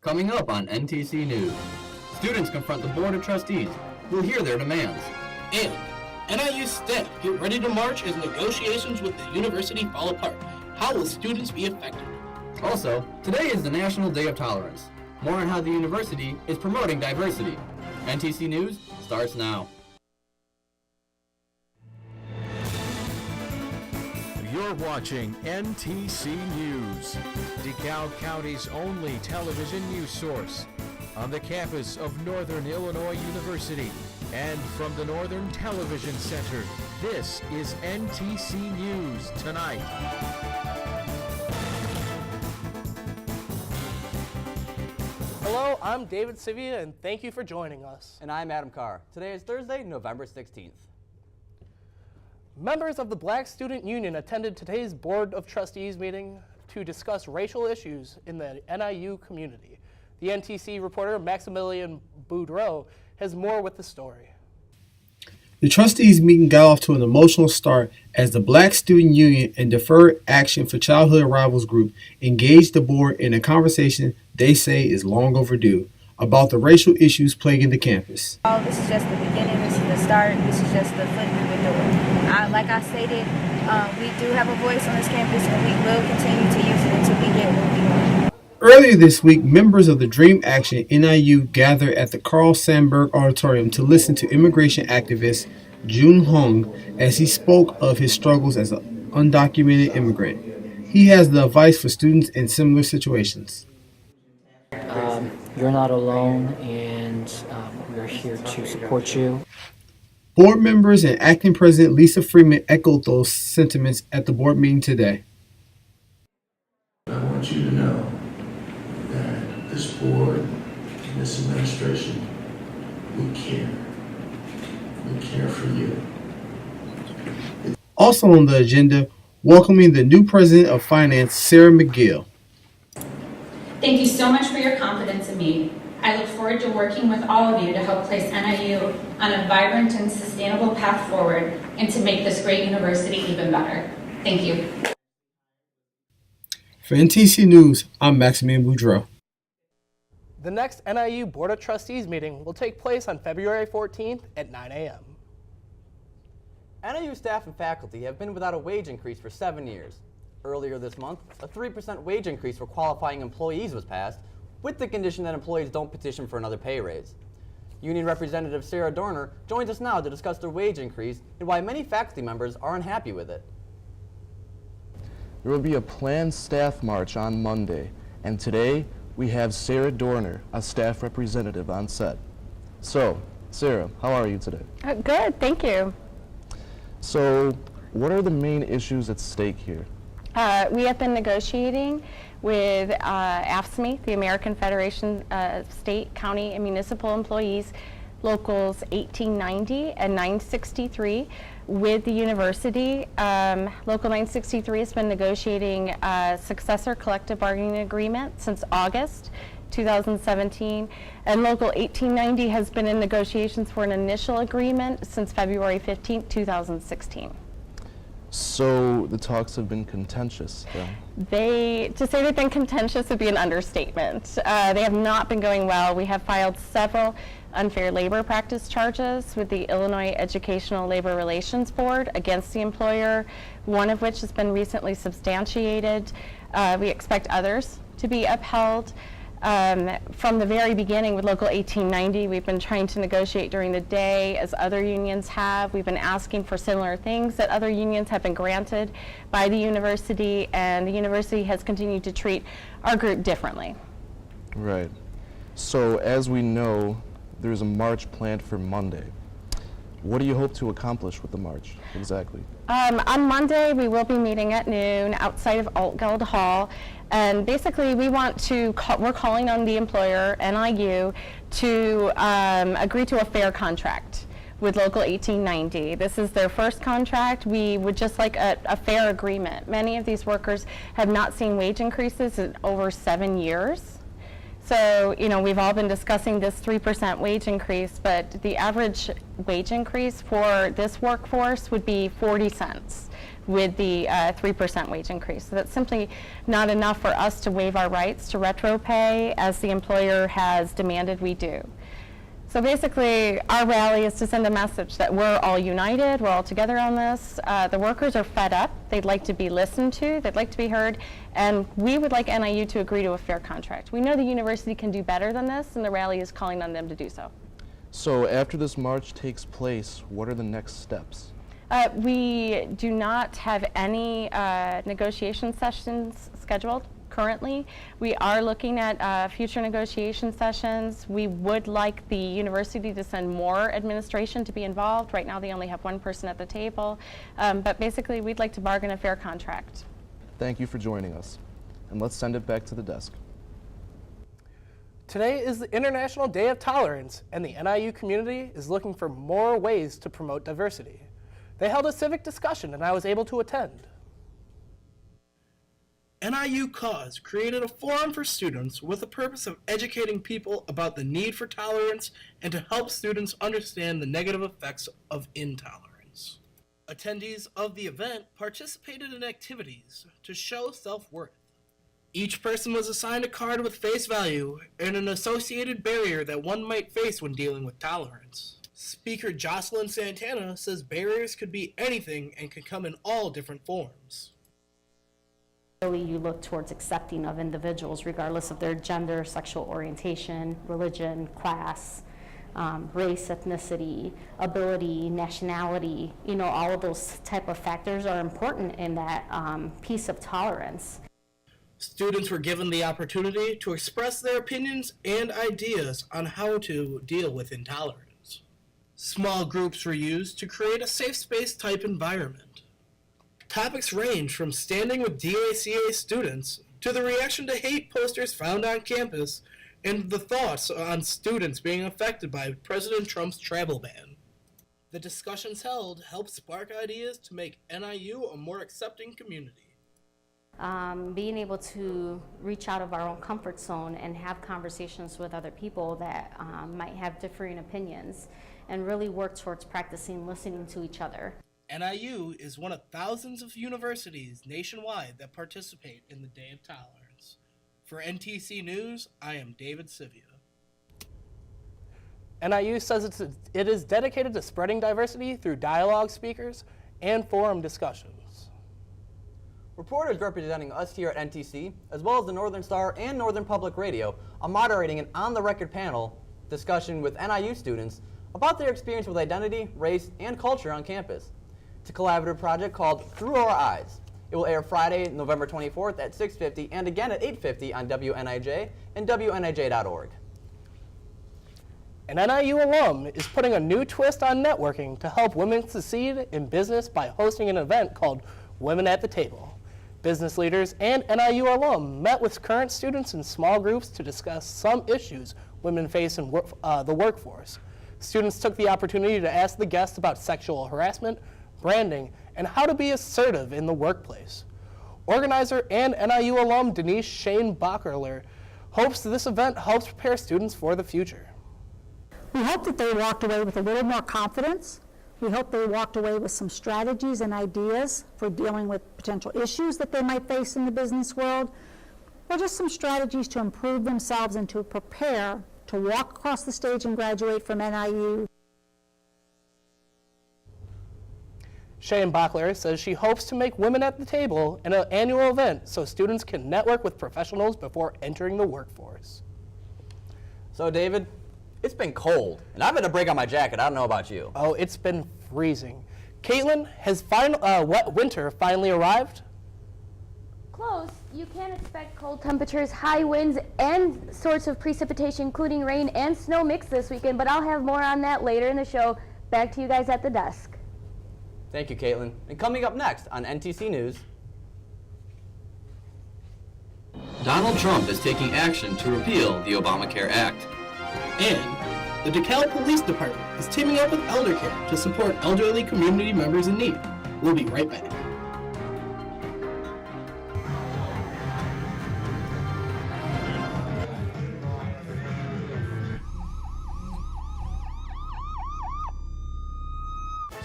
Coming up on NTC News, students confront the Board of Trustees. We'll hear their demands. And NIU staff get ready to march as negotiations with the university fall apart. How will students be affected? Also, today is the National Day of Tolerance. More on how the university is promoting diversity. NTC News starts now. You're watching NTC News, DeKalb County's only television news source, on the campus of Northern Illinois University and from the Northern Television Center. This is NTC News Tonight. Hello, I'm David Sivia, and thank you for joining us. And I'm Adam Carr. Today is Thursday, November 16th. Members of the Black Student Union attended today's Board of Trustees meeting to discuss racial issues in the NIU community. The NTC reporter Maximilian Boudreau has more with the story. The trustees meeting got off to an emotional start as the Black Student Union and Deferred Action for Childhood Arrivals group engaged the board in a conversation they say is long overdue about the racial issues plaguing the campus. This is just the beginning, this is the start, this is just the foot through the door. Like I stated, we do have a voice on this campus and we will continue to use it until we get what we want. Earlier this week, members of the Dream Action NIU gathered at the Carl Sandburg Auditorium to listen to immigration activist Jun Hong as he spoke of his struggles as an undocumented immigrant. He has the advice for students in similar situations. You're not alone, and we're here to support you. Board members and acting president Lisa Freeman echoed those sentiments at the board meeting today. I want you to know that this board and this administration, we care. We care for you. Also on the agenda, welcoming the new president of finance, Sarah McGill. Thank you so much for your confidence in me. I look forward to working with all of you to help place NIU on a vibrant and sustainable path forward and to make this great university even better. Thank you. For NTC News, I'm Maximilian Boudreau. The next NIU Board of Trustees meeting will take place on February 14th at 9 a.m. NIU staff and faculty have been without a wage increase for 7 years. Earlier this month, a 3% wage increase for qualifying employees was passed, with the condition that employees don't petition for another pay raise. Union Representative Sarah Dorner joins us now to discuss the wage increase and why many faculty members are unhappy with it. There will be a planned staff march on Monday, and today we have Sarah Dorner, a staff representative, on set. So, Sarah, how are you today? Good, thank you. So, what are the main issues at stake here? We have been negotiating with AFSCME, the American Federation of State, County, and Municipal Employees, Locals 1890 and 963, with the university. Local 963 has been negotiating a successor collective bargaining agreement since August 2017, and Local 1890 has been in negotiations for an initial agreement since February 15, 2016. So the talks have been contentious, then? To say they've been contentious would be an understatement. They have not been going well. We have filed several unfair labor practice charges with the Illinois Educational Labor Relations Board against the employer, one of which has been recently substantiated. We expect others to be upheld. From the very beginning with Local 1890, we've been trying to negotiate during the day as other unions have. We've been asking for similar things that other unions have been granted by the university, and the university has continued to treat our group differently. Right. So as we know, there's a march planned for Monday. What do you hope to accomplish with the march, exactly? On Monday, we will be meeting at noon outside of Altgeld Hall. And basically, we're calling on the employer, NIU, to agree to a fair contract with Local 1890. This is their first contract. We would just like a fair agreement. Many of these workers have not seen wage increases in over 7 years. So, we've all been discussing this 3% wage increase, but the average wage increase for this workforce would be 40 cents, with the 3% wage increase. So that's simply not enough for us to waive our rights to retro pay as the employer has demanded we do. So basically, our rally is to send a message that we're all united, we're all together on this. The workers are fed up, they'd like to be listened to, they'd like to be heard, and we would like NIU to agree to a fair contract. We know the university can do better than this, and the rally is calling on them to do so. So after this march takes place, what are the next steps? We do not have any negotiation sessions scheduled currently. We are looking at future negotiation sessions. We would like the university to send more administration to be involved. Right now they only have one person at the table. But basically we'd like to bargain a fair contract. Thank you for joining us. And let's send it back to the desk. Today is the International Day of Tolerance, and the NIU community is looking for more ways to promote diversity. They held a civic discussion and I was able to attend. NIU Cause created a forum for students with the purpose of educating people about the need for tolerance and to help students understand the negative effects of intolerance. Attendees of the event participated in activities to show self-worth. Each person was assigned a card with face value and an associated barrier that one might face when dealing with tolerance. Speaker Jocelyn Santana says barriers could be anything and can come in all different forms. Really, you look towards accepting of individuals regardless of their gender, sexual orientation, religion, class, race, ethnicity, ability, nationality. You know, all of those type of factors are important in that piece of tolerance. Students were given the opportunity to express their opinions and ideas on how to deal with intolerance. Small groups were used to create a safe space type environment. Topics range from standing with DACA students to the reaction to hate posters found on campus and the thoughts on students being affected by President Trump's travel ban. The discussions held helped spark ideas to make NIU a more accepting community. Being able to reach out of our own comfort zone and have conversations with other people that might have differing opinions and really work towards practicing listening to each other. NIU is one of thousands of universities nationwide that participate in the Day of Tolerance. For NTC News, I am David Sivia. NIU says it is dedicated to spreading diversity through dialogue speakers and forum discussions. Reporters representing us here at NTC, as well as the Northern Star and Northern Public Radio, are moderating an on-the-record panel discussion with NIU students about their experience with identity, race, and culture on campus. It's a collaborative project called Through Our Eyes. It will air Friday, November 24th at 6:50 and again at 8:50 on WNIJ and WNIJ.org. An NIU alum is putting a new twist on networking to help women succeed in business by hosting an event called Women at the Table. Business leaders and NIU alum met with current students in small groups to discuss some issues women face in the workforce. Students took the opportunity to ask the guests about sexual harassment, branding, and how to be assertive in the workplace. Organizer and NIU alum Denise Shane Bacherler hopes this event helps prepare students for the future. We hope that they walked away with a little more confidence. We hope they walked away with some strategies and ideas for dealing with potential issues that they might face in the business world, or just some strategies to improve themselves and to prepare to walk across the stage and graduate from NIU. Shane Bachler says she hopes to make Women at the Table an annual event so students can network with professionals before entering the workforce. So David, it's been cold, and I've had to break out my jacket. I don't know about you. Oh, it's been freezing. Caitlin, has winter finally arrived? Close. You can expect cold temperatures, high winds, and sorts of precipitation, including rain and snow mix this weekend, but I'll have more on that later in the show. Back to you guys at the desk. Thank you, Caitlin. And coming up next on NTC News. Donald Trump is taking action to repeal the Obamacare Act. And the DeKalb Police Department is teaming up with ElderCare to support elderly community members in need. We'll be right back.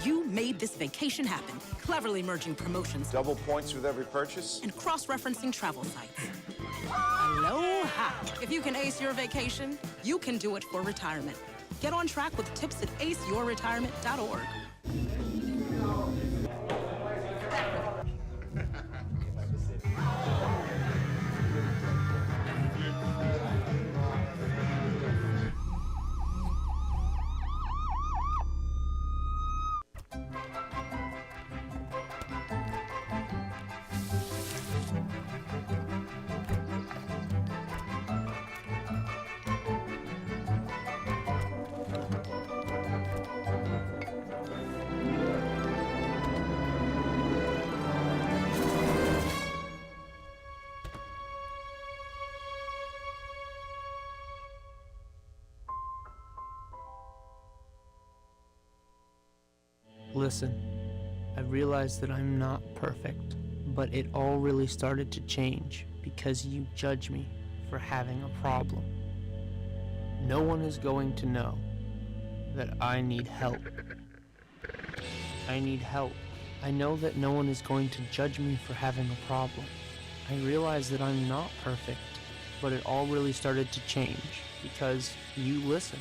You made this vacation happen, cleverly merging promotions, double points with every purchase, and cross-referencing travel sites. Aloha! If you can ace your vacation, you can do it for retirement. Get on track with tips at aceyourretirement.org. Listen, I realize that I'm not perfect, but it all really started to change because you judge me for having a problem. No one is going to know that I need help. I need help. I know that no one is going to judge me for having a problem. I realize that I'm not perfect, but it all really started to change because you listen.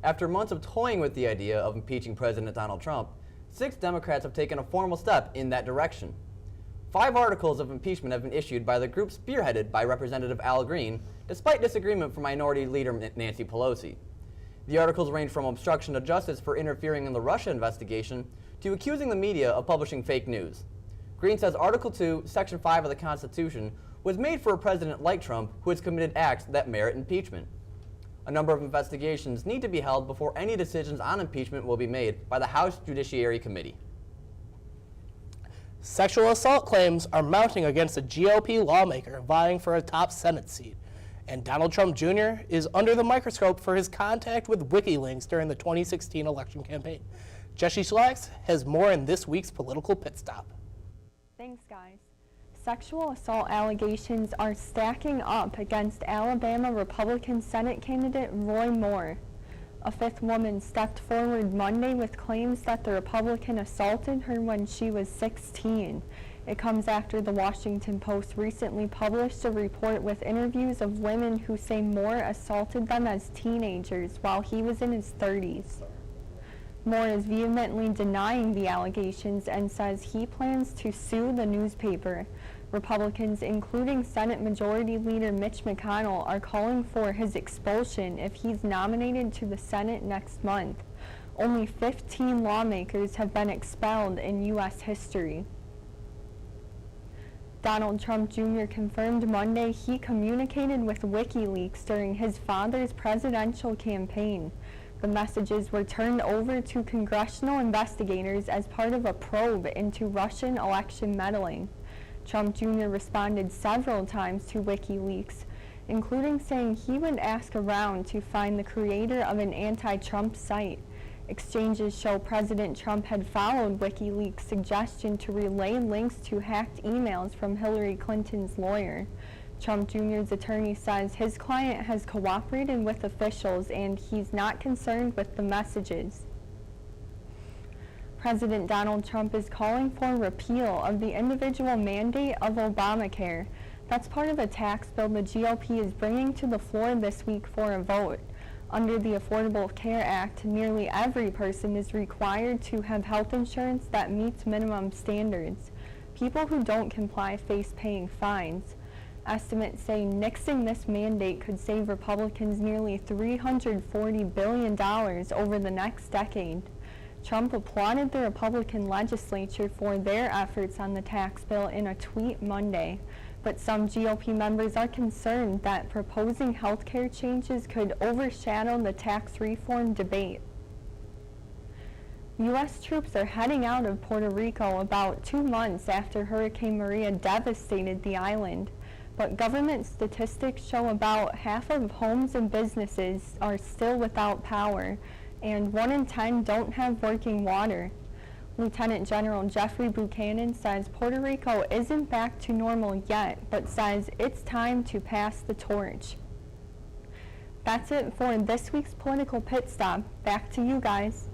After months of toying with the idea of impeaching President Donald Trump, 6 Democrats have taken a formal step in that direction. 5 articles of impeachment have been issued by the group spearheaded by Representative Al Green, despite disagreement from Minority Leader Nancy Pelosi. The articles range from obstruction of justice for interfering in the Russia investigation to accusing the media of publishing fake news. Green says Article 2, Section 5 of the Constitution was made for a president like Trump who has committed acts that merit impeachment. A number of investigations need to be held before any decisions on impeachment will be made by the House Judiciary Committee. Sexual assault claims are mounting against a GOP lawmaker vying for a top Senate seat. And Donald Trump Jr. is under the microscope for his contact with WikiLeaks during the 2016 election campaign. Jesse Schlax has more in this week's political pit stop. Thanks, guys. Sexual assault allegations are stacking up against Alabama Republican Senate candidate Roy Moore. A 5th woman stepped forward Monday with claims that the Republican assaulted her when she was 16. It comes after the Washington Post recently published a report with interviews of women who say Moore assaulted them as teenagers while he was in his 30s. Moore is vehemently denying the allegations and says he plans to sue the newspaper. Republicans, including Senate Majority Leader Mitch McConnell, are calling for his expulsion if he's nominated to the Senate next month. Only 15 lawmakers have been expelled in U.S. history. Donald Trump Jr. confirmed Monday he communicated with WikiLeaks during his father's presidential campaign. The messages were turned over to congressional investigators as part of a probe into Russian election meddling. Trump Jr. responded several times to WikiLeaks, including saying he would ask around to find the creator of an anti-Trump site. Exchanges show President Trump had followed WikiLeaks' suggestion to relay links to hacked emails from Hillary Clinton's lawyer. Trump Jr.'s attorney says his client has cooperated with officials and he's not concerned with the messages. President Donald Trump is calling for repeal of the individual mandate of Obamacare. That's part of a tax bill the GOP is bringing to the floor this week for a vote. Under the Affordable Care Act, nearly every person is required to have health insurance that meets minimum standards. People who don't comply face paying fines. Estimates say nixing this mandate could save Republicans nearly $340 billion over the next decade. Trump applauded the Republican legislature for their efforts on the tax bill in a tweet Monday, but some GOP members are concerned that proposing health care changes could overshadow the tax reform debate. U.S. troops are heading out of Puerto Rico about 2 months after Hurricane Maria devastated the island, but government statistics show about half of homes and businesses are still without power, and 1 in 10 don't have working water. Lieutenant General Jeffrey Buchanan says Puerto Rico isn't back to normal yet, but says it's time to pass the torch. That's it for this week's political pit stop. Back to you guys.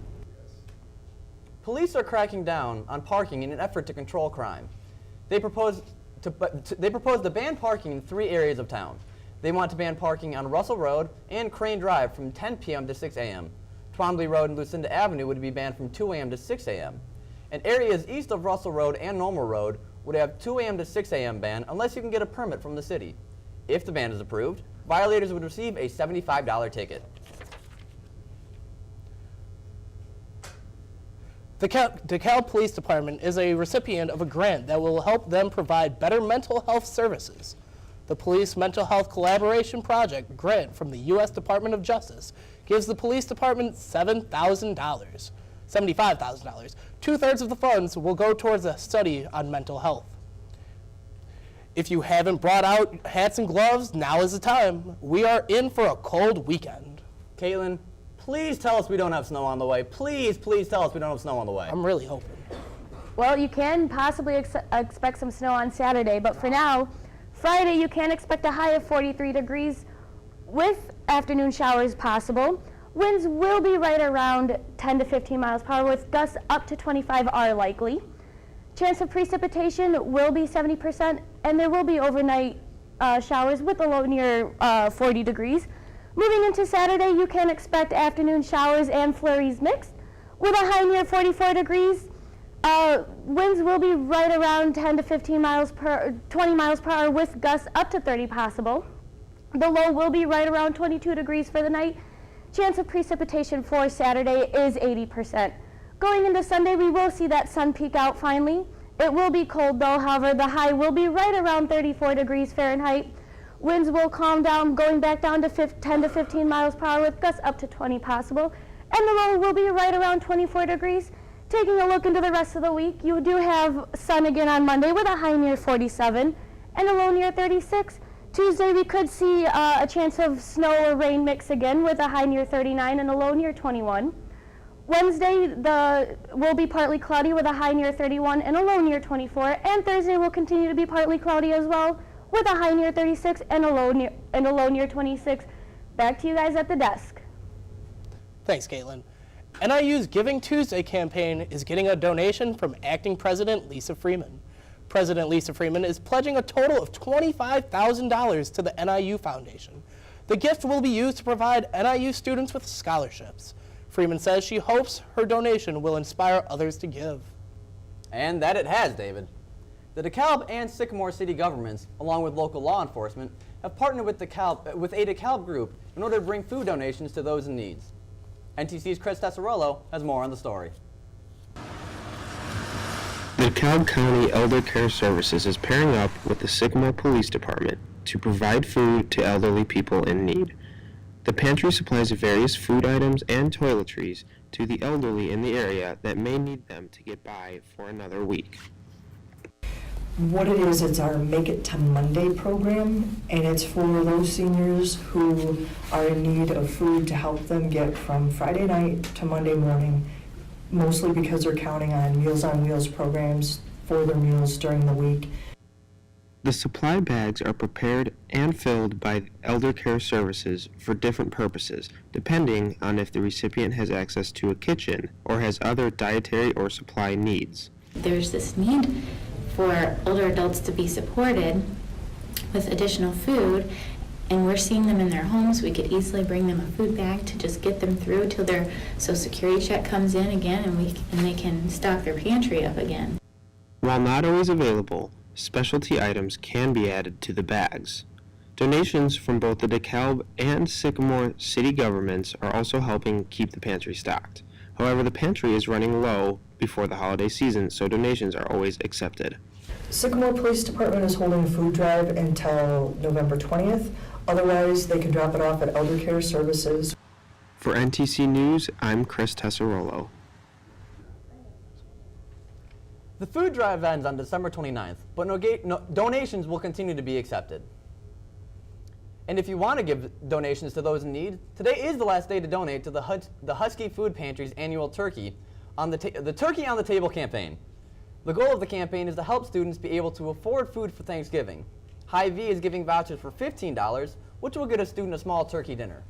Police are cracking down on parking in an effort to control crime. They propose to ban parking in 3 areas of town. They want to ban parking on Russell Road and Crane Drive from 10 p.m. to 6 a.m. Twombly Road and Lucinda Avenue would be banned from 2 a.m. to 6 a.m. And areas east of Russell Road and Normal Road would have 2 a.m. to 6 a.m. ban unless you can get a permit from the city. If the ban is approved, violators would receive a $75 ticket. The DeKalb Police Department is a recipient of a grant that will help them provide better mental health services. The Police Mental Health Collaboration Project grant from the U.S. Department of Justice gives the police department $75,000. 2/3 of the funds will go towards a study on mental health. If you haven't brought out hats and gloves, now is the time. We are in for a cold weekend. Caitlin, please tell us we don't have snow on the way. Please, please tell us we don't have snow on the way. I'm really hoping. Well, you can possibly expect some snow on Saturday, but for now, Friday you can expect a high of 43 degrees with afternoon showers possible. Winds will be right around 10 to 15 miles per hour with gusts up to 25 are likely. Chance of precipitation will be 70%, and there will be overnight showers with a low near 40 degrees. Moving into Saturday, you can expect afternoon showers and flurries mixed with a high near 44 degrees. Winds will be right around 10 to 20 miles per hour with gusts up to 30 possible. The low will be right around 22 degrees for the night. Chance of precipitation for Saturday is 80%. Going into Sunday, we will see that sun peek out finally. It will be cold though, however, the high will be right around 34 degrees Fahrenheit. Winds will calm down, going back down to 10 to 15 miles per hour with gusts up to 20 possible. And the low will be right around 24 degrees. Taking a look into the rest of the week, you do have sun again on Monday with a high near 47 and a low near 36. Tuesday, we could see a chance of snow or rain mix again with a high near 39 and a low near 21. Wednesday will be partly cloudy with a high near 31 and a low near 24, and Thursday will continue to be partly cloudy as well with a high near 36 and a low near 26. Back to you guys at the desk. Thanks, Caitlin. NIU's Giving Tuesday campaign is getting a donation from Acting President Lisa Freeman. President Lisa Freeman is pledging a total of $25,000 to the NIU Foundation. The gift will be used to provide NIU students with scholarships. Freeman says she hopes her donation will inspire others to give. And that it has, David. The DeKalb and Sycamore city governments, along with local law enforcement, have partnered with a DeKalb group in order to bring food donations to those in need. NTC's Chris Tesserolo has more on the story. The DeKalb County Elder Care Services is pairing up with the Sycamore Police Department to provide food to elderly people in need. The pantry supplies various food items and toiletries to the elderly in the area that may need them to get by for another week. What it is, it's our Make It to Monday program, and it's for those seniors who are in need of food to help them get from Friday night to Monday morning, mostly because they're counting on Meals on Wheels programs for their meals during the week. The supply bags are prepared and filled by Elder Care Services for different purposes, depending on if the recipient has access to a kitchen or has other dietary or supply needs. There's this need for older adults to be supported with additional food, and we're seeing them in their homes. We could easily bring them a food bag to just get them through till their Social Security check comes in again, and they can stock their pantry up again. While not always available, specialty items can be added to the bags. Donations from both the DeKalb and Sycamore city governments are also helping keep the pantry stocked. However, the pantry is running low before the holiday season, so donations are always accepted. Sycamore Police Department is holding a food drive until November 20th. Otherwise, they can drop it off at Elder Care Services. For NTC News, I'm Chris Tesserolo. The food drive ends on December 29th, but donations will continue to be accepted. And if you want to give donations to those in need, today is the last day to donate to the Husky Food Pantry's annual Turkey on the Turkey on the Table campaign. The goal of the campaign is to help students be able to afford food for Thanksgiving. Hy-Vee is giving vouchers for $15, which will get a student a small turkey dinner.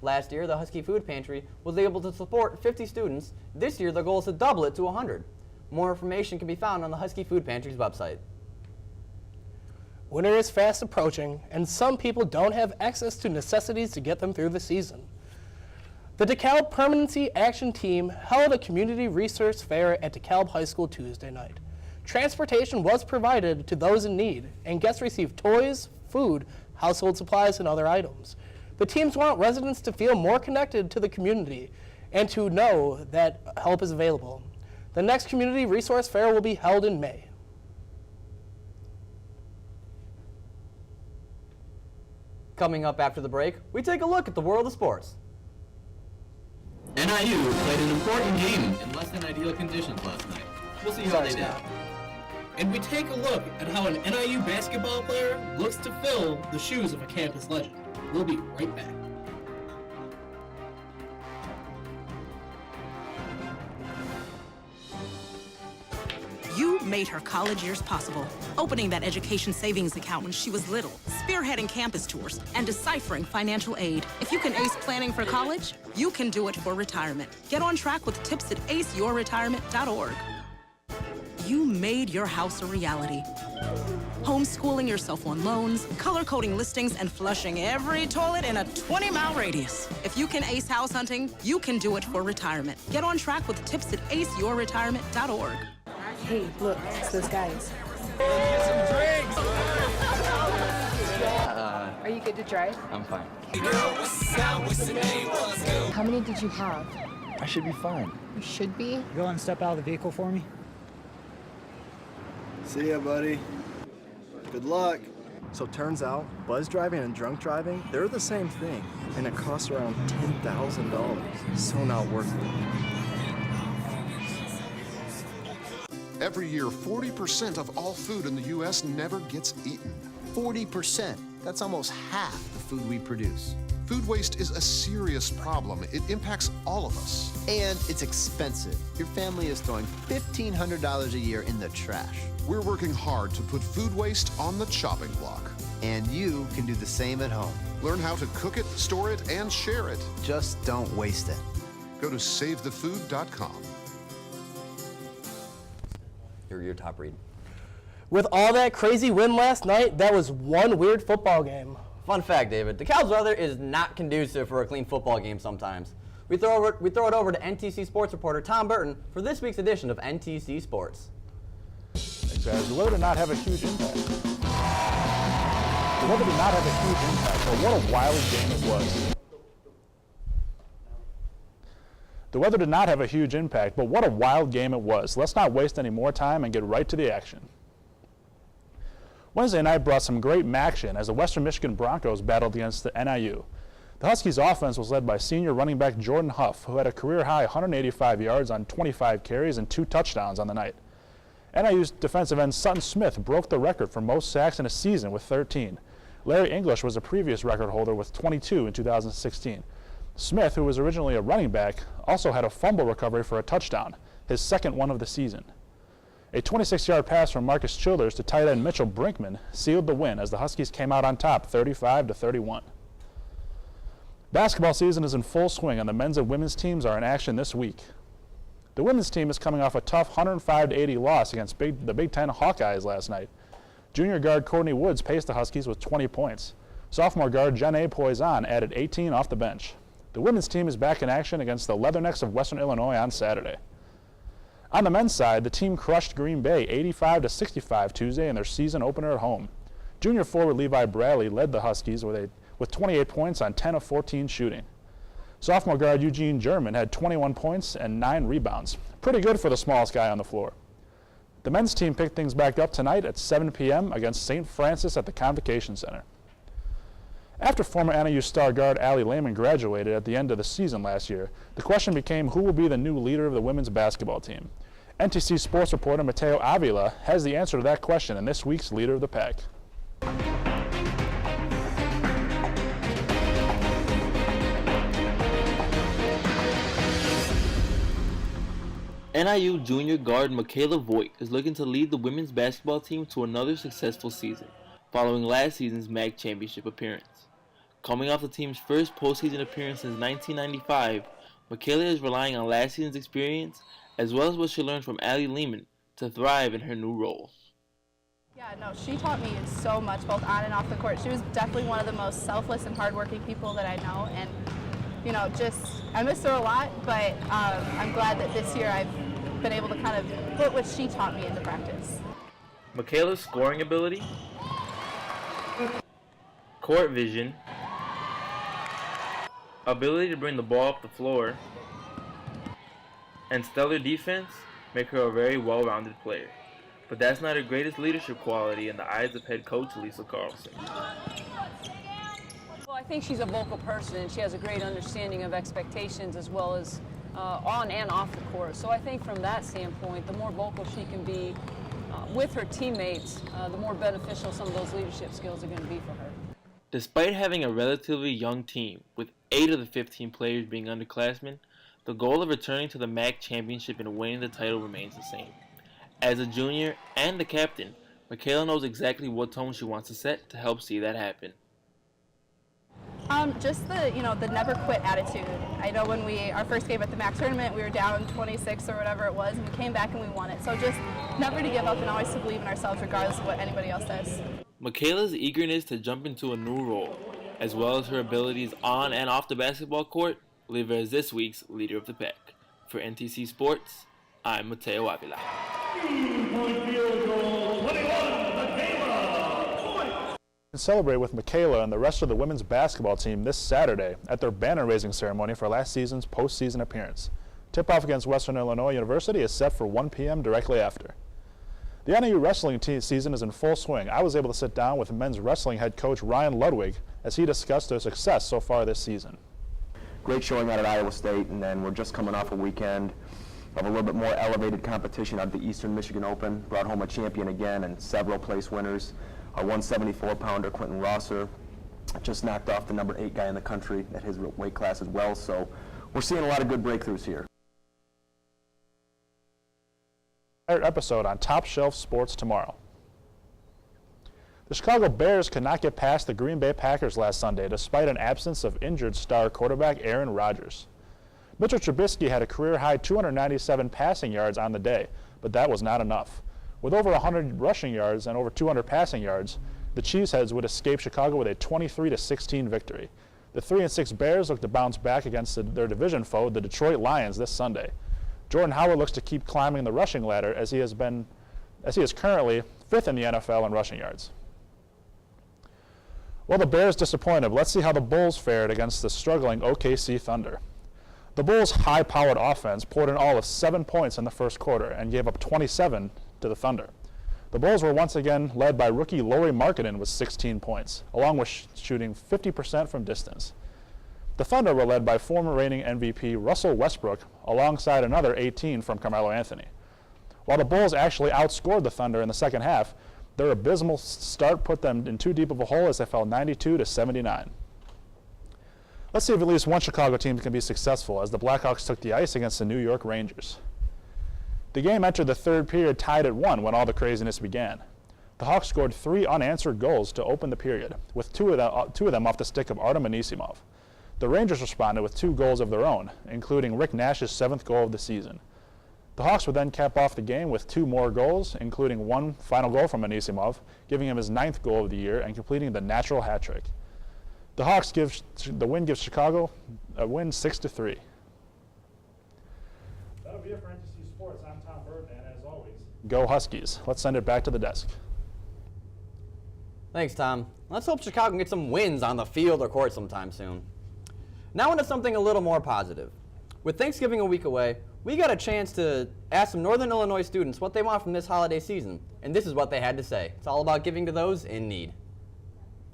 Last year, the Husky Food Pantry was able to support 50 students. This year, the goal is to double it to 100. More information can be found on the Husky Food Pantry's website. Winter is fast approaching, and some people don't have access to necessities to get them through the season. The DeKalb Permanency Action Team held a community resource fair at DeKalb High School Tuesday night. Transportation was provided to those in need, and guests received toys, food, household supplies, and other items. The teams want residents to feel more connected to the community and to know that help is available. The next community resource fair will be held in May. Coming up after the break, we take a look at the world of sports. NIU played an important game in less than ideal conditions last night. We'll see how they did. And we take a look at how an NIU basketball player looks to fill the shoes of a campus legend. We'll be right back. You made her college years possible, opening that education savings account when she was little, spearheading campus tours, and deciphering financial aid. If you can ace planning for college, you can do it for retirement. Get on track with tips at aceyourretirement.org. You made your house a reality. Homeschooling yourself on loans, color-coding listings, and flushing every toilet in a 20-mile radius. If you can ace house hunting, you can do it for retirement. Get on track with tips at aceyourretirement.org. Hey, look, it's those guys. Are you good to drive? I'm fine. How many did you have? I should be fine. You should be. Go and step out of the vehicle for me. See ya, buddy. Good luck. So turns out, buzz driving and drunk driving, they're the same thing, and it costs around $10,000. So not worth it. Every year, 40% of all food in the U.S. never gets eaten. 40%. That's almost half the food we produce. Food waste is a serious problem. It impacts all of us. And it's expensive. Your family is throwing $1,500 a year in the trash. We're working hard to put food waste on the chopping block. And you can do the same at home. Learn how to cook it, store it, and share it. Just don't waste it. Go to savethefood.com. Your top read. With all that crazy wind last night, that was one weird football game. Fun fact, David, DeKalb's weather is not conducive for a clean football game sometimes. We throw it over to NTC sports reporter Tom Burton for this week's edition of NTC Sports. Exactly. The weather did not have a huge impact. But what a wild game it was. The weather did not have a huge impact, but what a wild game it was. Let's not waste any more time and get right to the action. Wednesday night brought some great action as the Western Michigan Broncos battled against the NIU. The Huskies' offense was led by senior running back Jordan Huff, who had a career-high 185 yards on 25 carries and 2 touchdowns on the night. NIU's defensive end Sutton Smith broke the record for most sacks in a season with 13. Larry English was a previous record holder with 22 in 2016. Smith, who was originally a running back, also had a fumble recovery for a touchdown, his second one of the season. A 26-yard pass from Marcus Childers to tight end Mitchell Brinkman sealed the win as the Huskies came out on top 35-31. Basketball season is in full swing and the men's and women's teams are in action this week. The women's team is coming off a tough 105-80 loss against the Big Ten Hawkeyes last night. Junior guard Courtney Woods paced the Huskies with 20 points. Sophomore guard Jenna Poizon added 18 off the bench. The women's team is back in action against the Leathernecks of Western Illinois on Saturday. On the men's side, the team crushed Green Bay 85-65 Tuesday in their season opener at home. Junior forward Levi Bradley led the Huskies with 28 points on 10 of 14 shooting. Sophomore guard Eugene German had 21 points and 9 rebounds. Pretty good for the smallest guy on the floor. The men's team picked things back up tonight at 7 p.m. against St. Francis at the Convocation Center. After former NIU star guard Allie Lehman graduated at the end of the season last year, the question became who will be the new leader of the women's basketball team. NTC sports reporter Mateo Avila has the answer to that question in this week's Leader of the Pack. NIU junior guard Michaela Voigt is looking to lead the women's basketball team to another successful season, following last season's MAC championship appearance. Coming off the team's first postseason appearance since 1995, Michaela is relying on last season's experience as well as what she learned from Allie Lehman to thrive in her new role. Yeah, no, she taught me so much, both on and off the court. She was definitely one of the most selfless and hardworking people that I know, and I miss her a lot, but I'm glad that this year I've been able to kind of put what she taught me into practice. Michaela's scoring ability, court vision, ability to bring the ball up the floor, and stellar defense make her a very well-rounded player. But that's not her greatest leadership quality in the eyes of head coach Lisa Carlson. Well, I think she's a vocal person, and she has a great understanding of expectations as well as on and off the court. So I think from that standpoint, the more vocal she can be with her teammates, the more beneficial some of those leadership skills are going to be for her. Despite having a relatively young team, with 8 of the 15 players being underclassmen, the goal of returning to the MAC championship and winning the title remains the same. As a junior and the captain, Michaela knows exactly what tone she wants to set to help see that happen. Just the never quit attitude. I know when our first game at the MAC tournament, we were down 26 or whatever it was, and we came back and we won it. So just never to give up and always to believe in ourselves regardless of what anybody else says. Michaela's eagerness to jump into a new role, as well as her abilities on and off the basketball court, leave her as this week's leader of the pack. For NTC Sports, I'm Mateo Avila. Celebrate with Michaela and the rest of the women's basketball team this Saturday at their banner-raising ceremony for last season's postseason appearance. Tip-off against Western Illinois University is set for 1 p.m. directly after. The NIU wrestling season is in full swing. I was able to sit down with men's wrestling head coach Ryan Ludwig as he discussed their success so far this season. Great showing out at Iowa State, and then we're just coming off a weekend of a little bit more elevated competition at the Eastern Michigan Open. Brought home a champion again and several place winners. Our 174-pounder Quentin Rosser just knocked off the number 8 guy in the country at his weight class as well. So we're seeing a lot of good breakthroughs here. Episode on Top Shelf Sports tomorrow. The Chicago Bears could not get past the Green Bay Packers last Sunday despite an absence of injured star quarterback Aaron Rodgers. Mitchell Trubisky had a career-high 297 passing yards on the day, but that was not enough. With over 100 rushing yards and over 200 passing yards, the Cheeseheads would escape Chicago with a 23-16 victory. The 3-6 Bears look to bounce back against their division foe, the Detroit Lions, this Sunday. Jordan Howard looks to keep climbing the rushing ladder as he is currently 5th in the NFL in rushing yards. Well, the Bears disappointed. Let's see how the Bulls fared against the struggling OKC Thunder. The Bulls' high-powered offense poured in all of 7 points in the first quarter and gave up 27 to the Thunder. The Bulls were once again led by rookie Lauri Markkanen with 16 points, along with shooting 50% from distance. The Thunder were led by former reigning MVP Russell Westbrook, alongside another 18 from Carmelo Anthony. While the Bulls actually outscored the Thunder in the second half, their abysmal start put them in too deep of a hole as they fell 92-79. Let's see if at least one Chicago team can be successful as the Blackhawks took the ice against the New York Rangers. The game entered the third period tied at 1 when all the craziness began. The Hawks scored 3 unanswered goals to open the period, with two of them off the stick of Artem Anisimov. The Rangers responded with 2 goals of their own, including Rick Nash's 7th goal of the season. The Hawks would then cap off the game with 2 more goals, including 1 final goal from Anisimov, giving him his 9th goal of the year and completing the natural hat trick. The win gives Chicago a win 6-3. That'll be it for NTC Sports. I'm Tom Burton, and as always, go Huskies. Let's send it back to the desk. Thanks, Tom. Let's hope Chicago can get some wins on the field or court sometime soon. Now into something a little more positive. With Thanksgiving a week away, we got a chance to ask some Northern Illinois students what they want from this holiday season, and this is what they had to say. It's all about giving to those in need.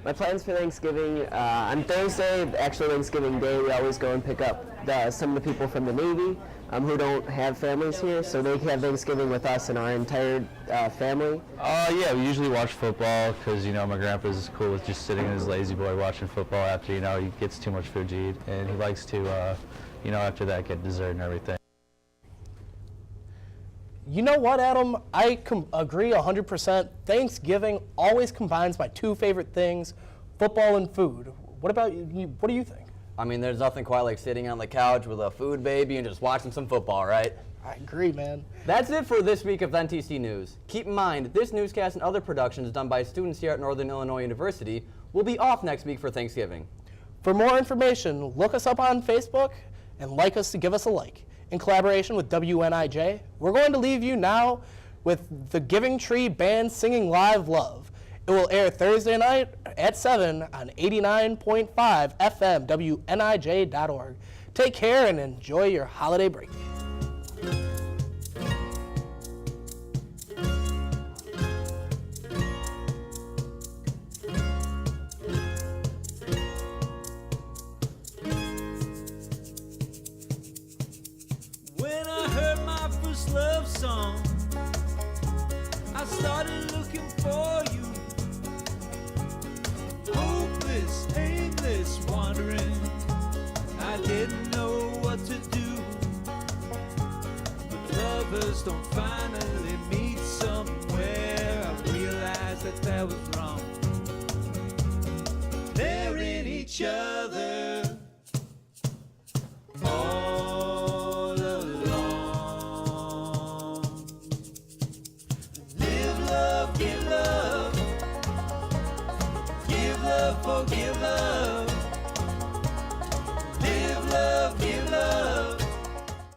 My plans for Thanksgiving, on Thursday, actually Thanksgiving Day, we always go and pick up some of the people from the Navy who don't have families here, so they can have Thanksgiving with us and our entire family. Yeah, we usually watch football because, my grandpa's cool with just sitting in his lazy boy watching football after, he gets too much food to eat, and he likes to, after that get dessert and everything. You know what, Adam? I agree 100%. Thanksgiving always combines my 2 favorite things, football and food. What about you? What do you think? I mean, there's nothing quite like sitting on the couch with a food baby and just watching some football, right? I agree, man. That's it for this week of NTC News. Keep in mind, this newscast and other productions done by students here at Northern Illinois University will be off next week for Thanksgiving. For more information, look us up on Facebook and like us to give us a like. In collaboration with WNIJ, we're going to leave you now with the Giving Tree Band singing live Love. It will air Thursday night at 7 on 89.5 FM WNIJ.org. Take care and enjoy your holiday break. When I heard my first love song, I started looking for you. Hopeless, aimless, wandering, I didn't know what to do. But lovers don't finally meet somewhere. I realized that was wrong. They're in each other all along. Live love, give love. Give love, forgive love.